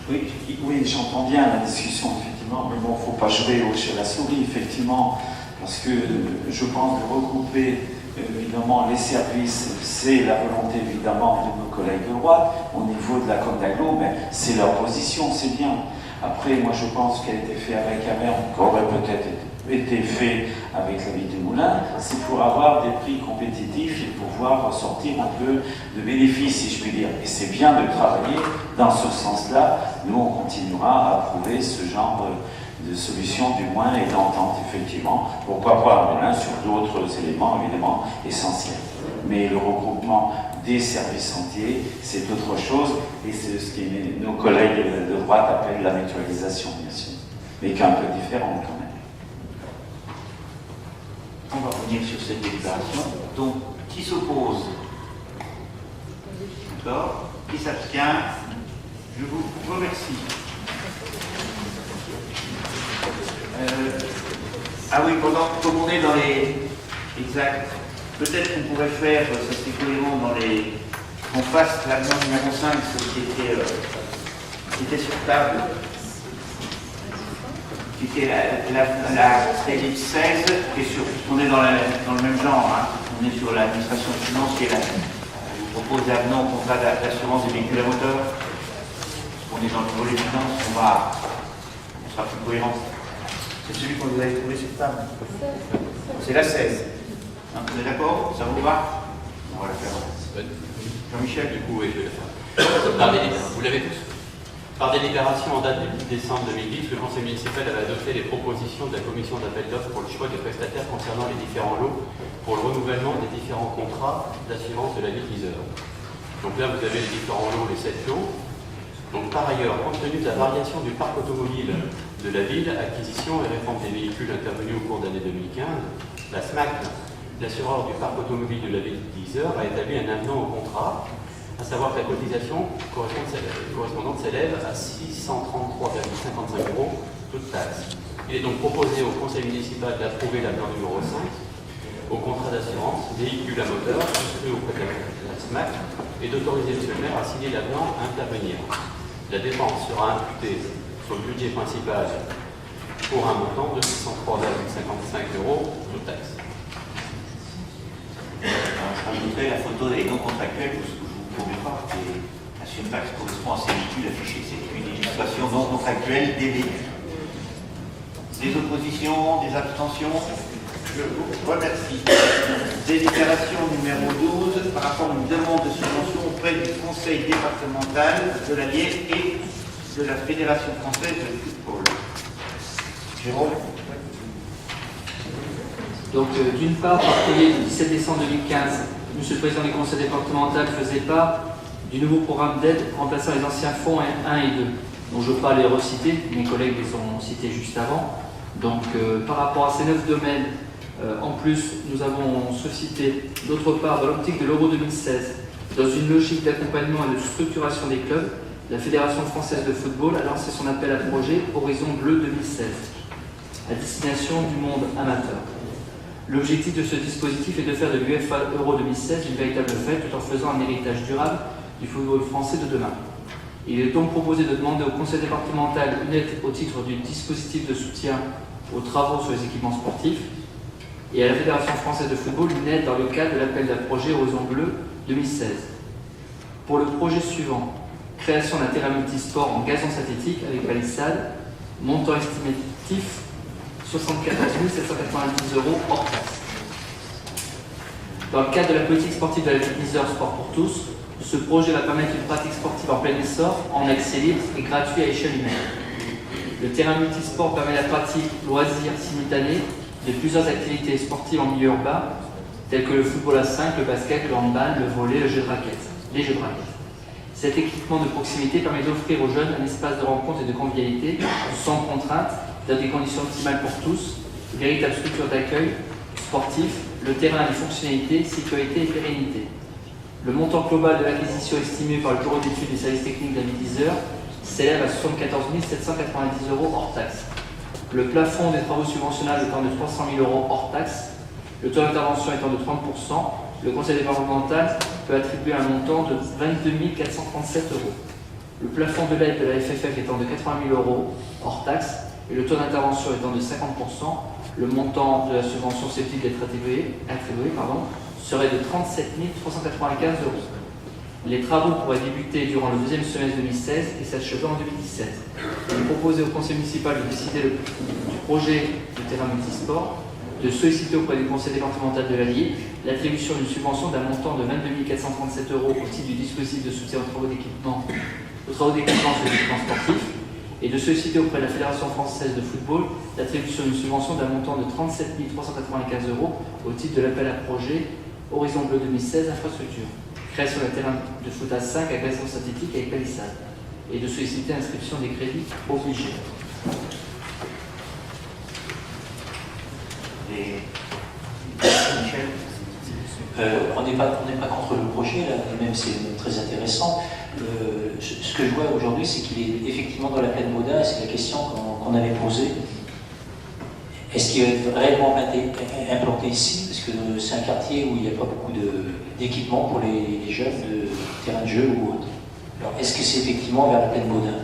Oui, oui, j'entends bien la discussion, effectivement, mais bon, il ne faut pas jouer au chat à la souris, effectivement, parce que je pense de regrouper, évidemment, les services, c'est la volonté, évidemment, de nos collègues de droite, au niveau de la Condaglo, mais c'est leur position, c'est bien. Après, moi, je pense qu'elle a été fait avec Amerne, qu'aurait peut-être été fait avec la ville du Moulin, c'est pour avoir des prix compétitifs et pouvoir ressortir un peu de bénéfices, si je puis dire. Et c'est bien de travailler dans ce sens-là. Nous, on continuera à approuver ce genre de solution, du moins, et d'entente, effectivement. Pourquoi pas Moulin sur d'autres éléments, évidemment, essentiels. Mais le regroupement des services entiers, c'est autre chose, et c'est ce que nos collègues de droite appellent la mutualisation, bien sûr, mais qui est un peu différente quand même. On va revenir sur cette délibération. Donc, qui s'oppose? D'accord. Qui s'abstient? Je vous remercie. Ah oui, comme on est dans les... Exact. Peut-être qu'on pourrait faire, ça serait cohérent dans les... qu'on fasse l'avenant numéro 5, ce qui était sur table, qui était la crédit 16, et sur, on est dans le même genre, hein. On est sur l'administration de finances qui est là. Je vous propose l'avenant au contrat d'assurance des véhicules à moteur. On est dans le volet finance, on sera plus cohérent. C'est celui qu'on vous avait trouvé sur table. C'est la 16. Hein, vous êtes d'accord? Ça vous va? On va la faire. Jean-Michel, du coup, oui, je vais le faire. Vous l'avez tous. Par délibération en date du 10 décembre 2010, le Conseil municipal avait adopté les propositions de la commission d'appel d'offres pour le choix des prestataires concernant les différents lots pour le renouvellement des différents contrats d'assurance de la ville d'Yzeure. Donc là, vous avez les différents lots, les 7 lots. Donc par ailleurs, compte tenu de la variation du parc automobile de la ville, acquisition et réforme des véhicules intervenus au cours de l'année 2015, la SMAC, l'assureur du parc automobile de la ville d'Yzeure, a établi un avenant au contrat, à savoir que la cotisation correspondante s'élève à 633,55 €, toute taxe. Il est donc proposé au Conseil municipal d'approuver l'avenant numéro 5 au contrat d'assurance véhicule à moteur souscrit auprès de la SMAC et d'autoriser le maire à signer l'avenant à intervenir. La dépense sera imputée sur le budget principal pour un montant de 603,55 €, toute taxe. je rajouterai la photo des non contractuels. Et la surtaxe correspond à ces véhicules affichés. C'est une illustration non contractuelle des véhicules. Des oppositions, des abstentions? Je vous remercie. Délibération numéro 12 par rapport à une demande de subvention auprès du Conseil départemental de l'Allier et de la Fédération française de football. Jérôme? Donc, d'une part, par courrier du 17 décembre 2015, Monsieur le Président du Conseil départemental faisait part du nouveau programme d'aide remplaçant les anciens fonds 1 et 2, dont je ne veux pas les reciter, mes collègues les ont cités juste avant. Donc, par rapport à ces 9 domaines, en plus, nous avons sollicité, d'autre part, dans l'optique de l'Euro 2016, dans une logique d'accompagnement et de structuration des clubs, la Fédération française de football a lancé son appel à projet Horizon Bleu 2016, à destination du monde amateur. L'objectif de ce dispositif est de faire de l'UEFA Euro 2016 une véritable fête tout en faisant un héritage durable du football français de demain. Il est donc proposé de demander au Conseil départemental une aide au titre du dispositif de soutien aux travaux sur les équipements sportifs et à la Fédération française de football une aide dans le cadre de l'appel d'un projet Horizon Bleu 2016. Pour le projet suivant, création d'un terrain multisport en gazon synthétique avec palissade, montant estimatif 74 790 € hors taxe. Dans le cadre de la politique sportive de la ville d'Yzeure Sport pour tous, ce projet va permettre une pratique sportive en plein essor, en accès libre et gratuit à échelle humaine. Le terrain multisport permet la pratique loisirs simultanée de plusieurs activités sportives en milieu urbain, telles que le football à 5, le basket, le handball, le volley, les jeux de raquettes. Cet équipement de proximité permet d'offrir aux jeunes un espace de rencontre et de convivialité sans contrainte, dans des conditions optimales pour tous, une véritable structure d'accueil sportif, le terrain a des fonctionnalités, sécurité et pérennité. Le montant global de l'acquisition estimé par le bureau d'études des services techniques de la ville d'Yzeure s'élève à 74 790 € hors taxe. Le plafond des travaux subventionnables étant de 300 000 € hors taxe, le taux d'intervention étant de 30%, le conseil départemental peut attribuer un montant de 22 437 €. Le plafond de l'aide de la FFF étant de 80 000 € hors taxe et le taux d'intervention étant de 50%, le montant de la subvention susceptible d'être attribué serait de 37 395 €. Les travaux pourraient débuter durant le deuxième semestre 2016 et s'achever en 2017. Il est proposé au conseil municipal de décider du projet de terrain multisport, de solliciter auprès du conseil départemental de l'Allier l'attribution d'une subvention d'un montant de 22 437 € au titre du dispositif de soutien aux travaux d'équipement sur l'équipement sportif et de solliciter auprès de la Fédération française de football l'attribution d'une subvention d'un montant de 37 395 € au titre de l'appel à projet Horizon Bleu 2016 Infrastructure, création d'un terrain de foot à 5 avec glaçon synthétique avec palissade, et de solliciter l'inscription des crédits au budget. Michel, on n'est pas contre le projet, là, et même c'est très intéressant. Ce que je vois aujourd'hui, c'est qu'il est effectivement dans la plaine Baudin, et c'est la question qu'on avait posée. Est-ce qu'il est réellement implanté ici? Parce que c'est un quartier où il n'y a pas beaucoup d'équipements pour les jeunes, de terrain de jeu ou autre. Alors, est-ce que c'est effectivement vers la plaine Baudin?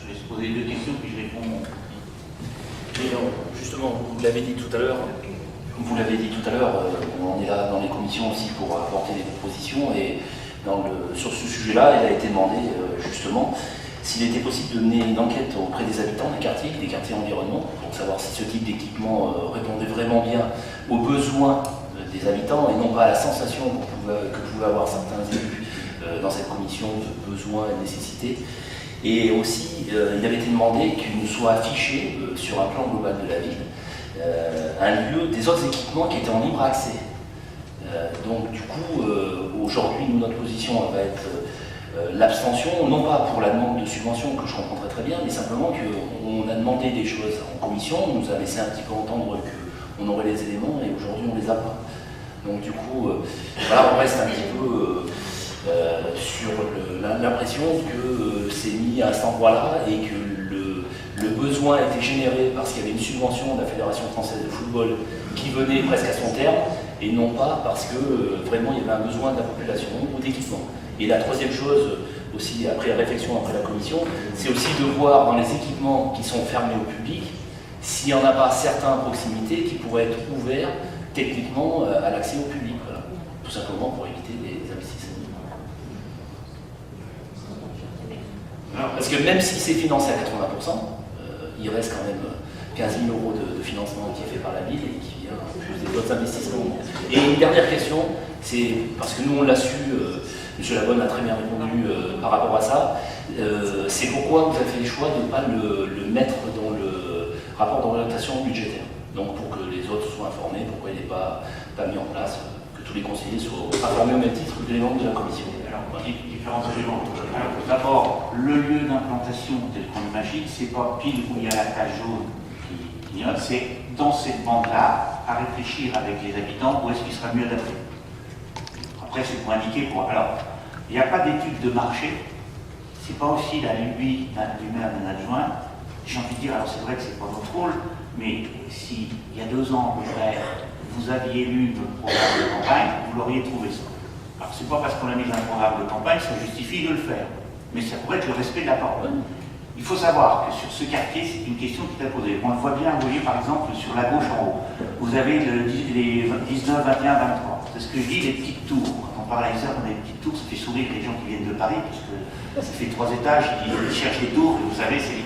je vais se poser deux questions, puis je réponds. Et non, justement, vous l'avez dit tout à l'heure, on est là dans les commissions aussi pour apporter des propositions et sur ce sujet-là, il a été demandé justement s'il était possible de mener une enquête auprès des habitants des quartiers environnants, pour savoir si ce type d'équipement répondait vraiment bien aux besoins des habitants et non pas à la sensation que pouvaient avoir certains élus dans cette commission de besoins et de nécessités. Et aussi, il avait été demandé qu'il nous soit affiché sur un plan global de la ville un lieu des autres équipements qui étaient en libre accès. Donc du coup, aujourd'hui, notre position va être l'abstention, non pas pour la demande de subvention que je comprends très bien, mais simplement qu'on a demandé des choses en commission, on nous a laissé un petit peu entendre qu'on aurait les éléments et aujourd'hui on les a pas. Donc du coup, voilà, on reste un petit peu sur l'impression que c'est mis à cet endroit-là et que le besoin a été généré parce qu'il y avait une subvention de la Fédération française de football qui venait presque à son terme et non pas parce que vraiment il y avait un besoin de la population ou d'équipement. Et la troisième chose, aussi après réflexion, après la commission, c'est aussi de voir dans les équipements qui sont fermés au public, s'il n'y en a pas certains à proximité qui pourraient être ouverts techniquement à l'accès au public. Voilà. Tout simplement pour éviter des investissements. Parce que même si c'est financé à 80%, il reste quand même 15 000 € de financement qui est fait par la ville et qui vient plus des autres investissements. Et une dernière question, c'est parce que nous on l'a su, M. Labonne a très bien répondu par rapport à ça, c'est pourquoi vous avez fait le choix de ne pas le mettre dans le rapport d'orientation budgétaire. Donc pour que les autres soient informés, pourquoi il n'est pas mis en place, que tous les conseillers soient informés au même titre que les membres de la commission. Alors, différents éléments. D'abord, le lieu d'implantation tel qu'on l'imagine, c'est pas pile où il y a la cage jaune qui c'est dans cette bande-là, à réfléchir avec les habitants où est-ce qu'il sera mieux adapté. Après, c'est pour indiquer quoi. Alors, il n'y a pas d'étude de marché, c'est pas aussi la lubie du maire d'un adjoint. J'ai envie de dire, alors c'est vrai que c'est pas notre rôle, mais si il y a 2 ans à peu près, vous aviez lu notre programme de campagne, vous l'auriez trouvé ça. Alors, c'est pas parce qu'on a mis un programme de campagne, ça justifie de le faire. Mais ça pourrait être le respect de la parole. Il faut savoir que sur ce quartier, c'est une question qui est posée. On le voit bien, vous voyez par exemple sur la gauche en haut. Vous avez les 19, 21, 23. C'est ce que je dis, les petites tours. Quand on parle avec ça, on a des petites tours, ça fait sourire les gens qui viennent de Paris, parce que ça fait 3 étages, ils cherchent des tours, et vous savez, c'est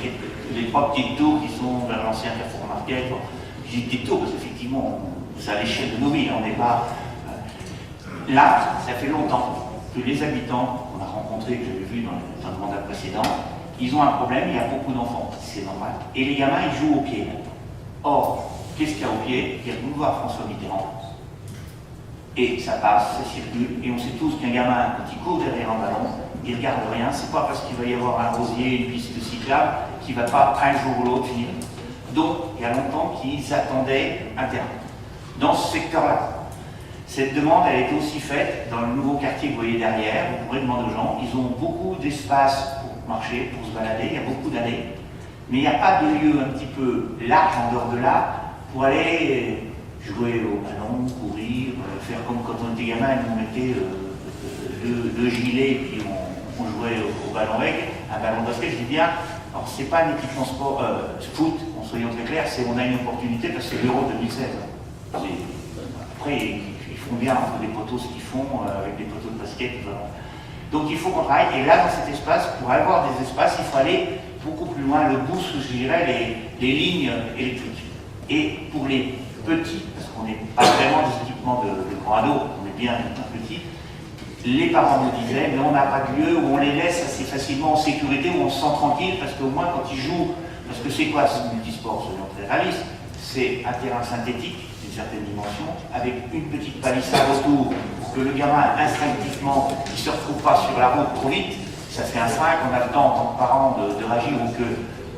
les 3 petites tours qui sont vers l'ancien Carrefour Market. Bon, je dis petites tours parce qu'effectivement, c'est à l'échelle de nos villes, on n'est pas... Là, ça fait longtemps que les habitants, qu'on a rencontrés, que j'avais vu dans le mandat précédent, ils ont un problème, il y a beaucoup d'enfants, c'est normal. Et les gamins, ils jouent au pied. Or, qu'est-ce qu'il y a au pied? Il y a le boulevard François Mitterrand. Et ça passe, ça circule, et on sait tous qu'un gamin, quand il court derrière un ballon, il ne regarde rien. C'est pas parce qu'il va y avoir un rosier, une piste cyclable, qu'il ne va pas un jour ou l'autre finir. Donc, il y a longtemps qu'ils attendaient un terrain. Dans ce secteur-là, cette demande elle a été aussi faite dans le nouveau quartier que vous voyez derrière. Vous pourrez demander aux gens, ils ont beaucoup d'espace pour marcher, pour se balader, il y a beaucoup d'allées, mais il n'y a pas de lieu un petit peu large en dehors de là pour aller jouer au ballon, courir, faire comme quand on était gamin, on mettait le gilet et puis on jouait au ballon règle, un ballon basket, je dis bien, alors c'est pas un équipement sport, foot, soyons très clairs, on a une opportunité parce que c'est l'Euro 2016. Après, ils font bien entre les poteaux ce qu'ils font, avec les poteaux de basket. Donc il faut qu'on travaille, et là dans cet espace, pour avoir des espaces, il faut aller beaucoup plus loin, le bout, je dirais, les lignes électriques. Et pour les petits, parce qu'on n'est pas vraiment des équipements de grands ados, on est bien petits, les parents nous disaient, mais on n'a pas de lieu où on les laisse assez facilement en sécurité, où on se sent tranquille, parce qu'au moins quand ils jouent, parce que c'est quoi ce multisport, soyons très réalistes, c'est un terrain synthétique d'une certaine dimension, avec une petite palissade autour, pour que le gamin, instinctivement, ne se retrouve pas sur la route trop vite. Ça fait un frein qu'on a le temps en tant que parent de réagir, ou que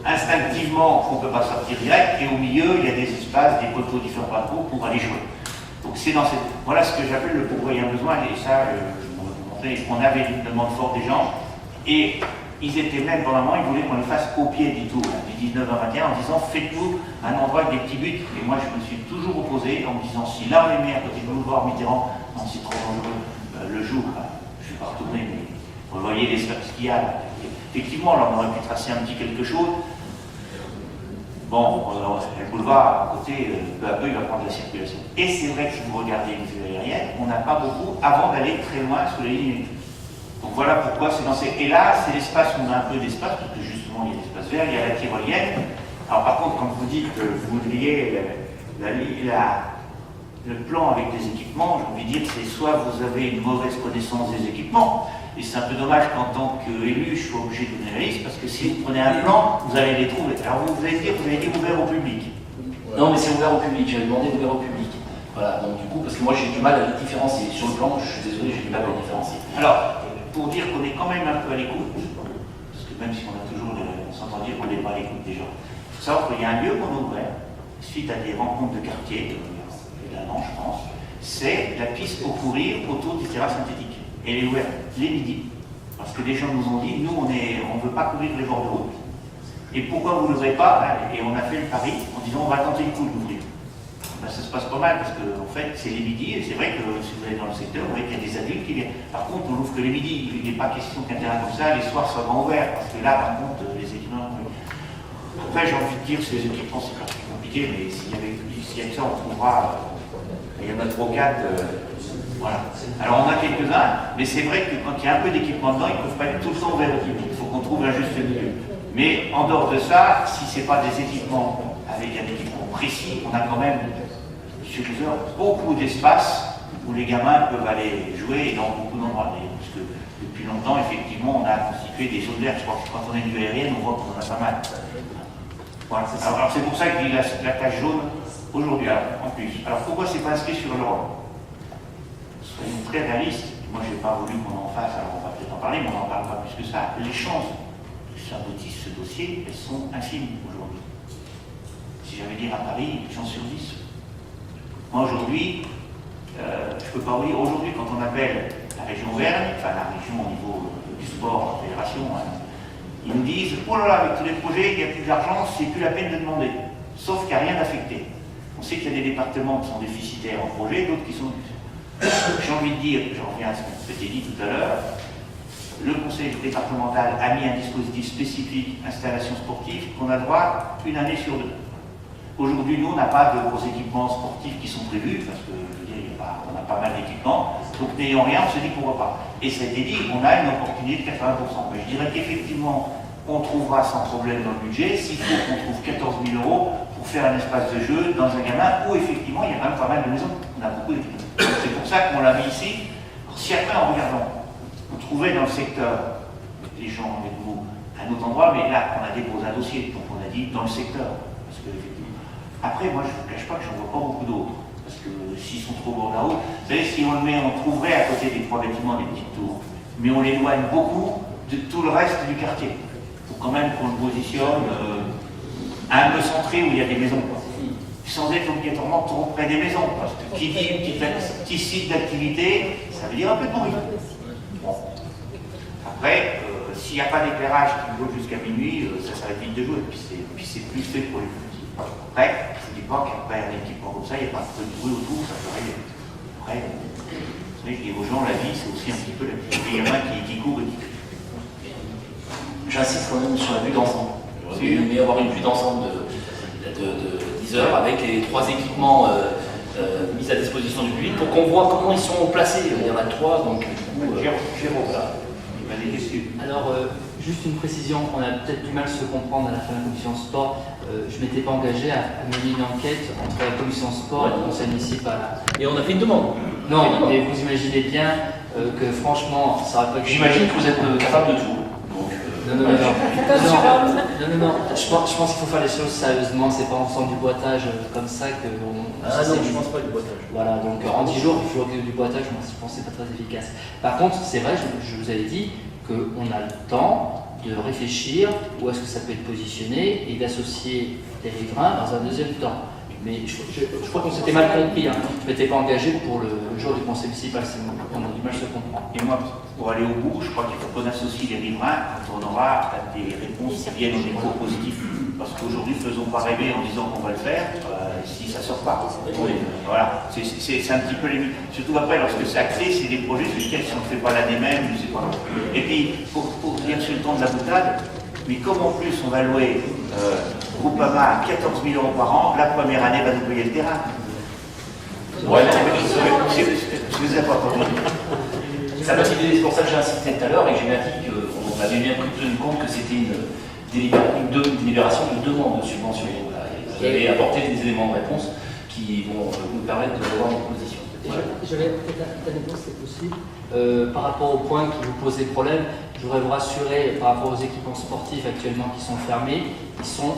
instinctivement on ne peut pas sortir direct, et au milieu il y a des espaces, des poteaux différents parcours pour aller jouer. Donc c'est dans cette... Voilà ce que j'appelle le pourquoi il y a besoin, et ça, on avait une demande forte des gens, et ils étaient même pendant un moment, ils voulaient qu'on le fasse au pied du tour, du 19 à 21, en disant faites-nous un endroit avec des petits buts. Et moi je me suis toujours opposé en me disant si là on est mis à côté de boulevard Mitterrand, non c'est trop dangereux, le jour, je ne vais pas retourner, mais vous voyez l'espace qu'il y a. Effectivement, là on aurait pu tracer un petit quelque chose. Bon, le boulevard à côté, peu à peu, il va prendre la circulation. Et c'est vrai que si vous regardez les vues aériennes, on n'a pas beaucoup avant d'aller très loin sur les lignes. Donc voilà pourquoi c'est dans ces... Et là, c'est l'espace où on a un peu d'espace, parce que justement, il y a l'espace vert, il y a la tyrolienne. Alors par contre, quand vous dites que vous voudriez le plan avec des équipements, j'ai envie de dire, c'est soit vous avez une mauvaise connaissance des équipements, et c'est un peu dommage qu'en tant qu'élu, je sois obligé de donner la liste, parce que si vous prenez un plan, vous allez les trouver. Alors vous allez dire ouvert au public. Non, mais c'est ouvert au public, j'avais demandé ouvert au public. Voilà, donc du coup, parce que moi j'ai du mal à les différencier. Sur le plan, je suis désolé, j'ai du mal à les différencier. Alors, pour dire qu'on est quand même un peu à l'écoute, parce que même si on a toujours, on s'entend dire qu'on n'est pas à l'écoute des gens, il faut savoir qu'il y a un lieu qu'on a ouvert, suite à des rencontres de quartier, il y a un an je pense, c'est la piste pour courir autour du terrain synthétique. Elle est ouverte les midis, parce que les gens nous ont dit, nous on ne veut pas courir les bords de route. Et pourquoi vous ne l'ouvrez pas? Et on a fait le pari en disant on va tenter le coup de l'ouvrir. Ben, ça se passe pas mal parce que en fait c'est les midis, et c'est vrai que si vous allez dans le secteur, vous voyez qu'il y a des adultes qui viennent. Par contre, on l'ouvre que les midis, il n'est pas question qu'un terrain comme ça, les soirs soient grand ouverts, parce que là par contre les équipements. Après j'ai envie de dire ces équipements c'est pas plus compliqué, mais s'il y a que ça, on trouvera. Il y en a 3 ou 4. Voilà. Alors on a quelques-uns, mais c'est vrai que quand il y a un peu d'équipement dedans, ils ne peuvent pas être tout le temps ouverts au public. Il faut qu'on trouve un juste milieu. Mais en dehors de ça, si ce n'est pas des équipements avec un équipement précis, on a quand même sur beaucoup d'espace où les gamins peuvent aller jouer, et dans beaucoup d'endroits. Parce que depuis longtemps, effectivement, on a constitué des zones vertes. Je crois que quand on est une vue aérienne, on voit qu'on en a pas mal. Voilà. Alors c'est pour ça que je dis la tache jaune aujourd'hui, en plus. Alors pourquoi c'est pas inscrit sur l'Europe? Soyons très réalistes. Moi, je n'ai pas voulu qu'on en fasse, alors on va peut-être en parler, mais on n'en parle pas plus que ça. Les chances que ça aboutisse ce dossier, elles sont infimes aujourd'hui. Si j'avais dire à Paris, les chances sur 10. Moi, aujourd'hui, je peux pas vous dire, aujourd'hui, quand on appelle la région Auvergne, enfin la région au niveau du sport, la fédération, ils nous disent, oh là là, avec tous les projets, il n'y a plus d'argent, c'est plus la peine de demander. Sauf qu'il n'y a rien d'affecté. On sait qu'il y a des départements qui sont déficitaires en projet, d'autres qui sont... J'ai envie de dire, j'en reviens à ce qu'on s'était dit tout à l'heure, le conseil départemental a mis un dispositif spécifique installation sportive qu'on a droit une année sur 2. Aujourd'hui, nous, on n'a pas de gros équipements sportifs qui sont prévus, parce que je veux dire, on a pas mal d'équipements, donc n'ayant rien, on se dit qu'on ne voit pas. Et ça a été dit, on a une opportunité de 80%. Mais je dirais qu'effectivement, on trouvera sans problème dans le budget, s'il faut qu'on trouve 14 000 € pour faire un espace de jeu dans un gamin où effectivement il y a quand même pas mal de maisons. On a beaucoup d'équipements. C'est pour ça qu'on l'a mis ici. Si après, en regardant, vous trouvez dans le secteur, les gens avec vous, un autre endroit, mais là, on a déposé un dossier, donc on a dit dans le secteur. Parce que, effectivement, après, moi, je ne vous cache pas que j'en vois pas beaucoup d'autres. Parce que s'ils sont trop bord là-haut, vous savez, si on le met, on trouverait à côté des 3 bâtiments des petites tours. Mais on l'éloigne beaucoup de tout le reste du quartier. Il faut quand même qu'on le positionne un peu centré où il y a des maisons. Sans être obligatoirement trop près des maisons, parce que qui dit petit site d'activité, ça veut dire un peu de bruit. Bon. Après, s'il n'y a pas d'éclairage qui vaut jusqu'à minuit, ça va être vite de jouer, puis c'est plus fait pour les petits. Après, je ne dis pas qu'après un équipement comme ça, il n'y a pas de bruit autour, ça peut arriver. Après, vous savez, je dis aux gens, la vie, c'est aussi un petit peu la petite gamin qui court et qui crie. j'insiste quand même sur la vue d'ensemble. J'aurais bien aimé avoir une vue d'ensemble de 10 heures avec les 3 équipements mis à disposition du public pour qu'on voit comment ils sont placés. Il y en a 3, donc du coup, Jérôme, voilà. il m'a dit dessus. Alors, juste une précision, on a peut-être du mal à se comprendre à la fin de la commission sport. Je ne m'étais pas engagé à mener une enquête entre la commission sport et le conseil municipal. Et on a fait une demande. Non, mais vous imaginez bien que franchement, ça n'aurait pas été... J'imagine que vous êtes capable de tout. Donc, Non. Je pense qu'il faut faire les choses sérieusement. C'est pas en faisant du boitage comme ça que je pense pas du boitage. Voilà, donc en 10 jours, il faut du boitage. Moi, je pense que c'est pas très efficace. Par contre, c'est vrai, je vous avais dit qu'on a le temps de réfléchir où est-ce que ça peut être positionné et d'associer les riverains dans un deuxième temps. Mais je crois qu'on s'était mal compris. Hein. Je ne m'étais pas engagé pour le jour du conseil municipal. On a du mal à se comprendre. Et moi, pour aller au bout, je crois qu'il faut qu'on associe les riverains quand on aura des réponses qui viennent au niveau positif. Parce qu'aujourd'hui, faisons pas rêver en disant qu'on va le faire si ça sort pas. Voilà, c'est un petit peu limite. Surtout après, lorsque c'est axé, c'est des projets sur lesquels si on ne fait pas l'année même, je sais pas. Et puis, pour dire sur le temps de la boutade, mais comme en plus on va louer Groupama à 14 000 € par an, la première année va nous payer le terrain. Ouais, Je vous ai pas compris. c'est pour ça que j'ai insisté tout à l'heure et que j'ai bien dit qu'on avait bien tenu compte que c'était une délibération de demande de subvention. Voilà. Et vous avez apporté des éléments de réponse qui vont nous permettre de revoir notre position. J'avais peut-être une réponse, c'est possible. Par rapport au point qui vous posait problème, je voudrais vous rassurer par rapport aux équipements sportifs actuellement qui sont fermés, ils sont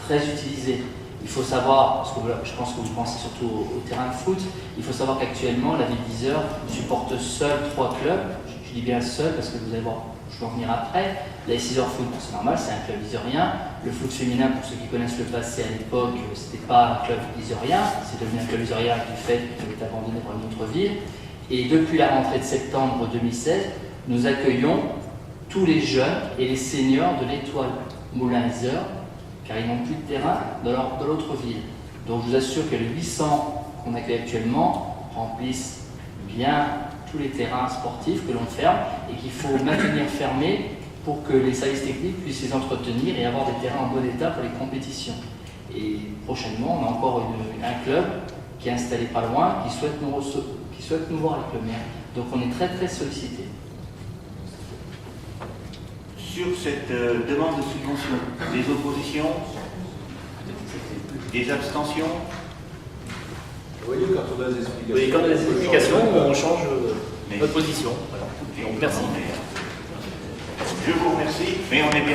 très utilisés. Il faut savoir, parce que je pense que vous pensez surtout au terrain de foot, il faut savoir qu'actuellement la ville d'Yzeure supporte seul 3 clubs. Je dis bien seul parce que vous allez voir, je vais en venir après. La Yzeure Foot, c'est normal, c'est un club iseurien. Le foot féminin, pour ceux qui connaissent le passé à l'époque, c'était pas un club iseurien, c'est devenu un club iseurien du fait qu'il avait été abandonné par une autre ville. Et depuis la rentrée de septembre 2016, nous accueillons tous les jeunes et les seniors de l'Étoile Moulins-Yzeure, car ils n'ont plus de terrain dans l'autre ville. Donc je vous assure que les 800 qu'on accueille actuellement remplissent bien tous les terrains sportifs que l'on ferme et qu'il faut maintenir fermés pour que les services techniques puissent les entretenir et avoir des terrains en bon état pour les compétitions. Et prochainement, on a encore un club qui est installé pas loin, qui souhaite nous voir avec le maire. Donc on est très très sollicité. Sur cette demande de subvention, des oppositions, des abstentions. Vous voyez, quand on a des explications, Oui, quand on a des explications, on change notre position. Voilà. Donc merci. Je vous remercie, mais on est bien.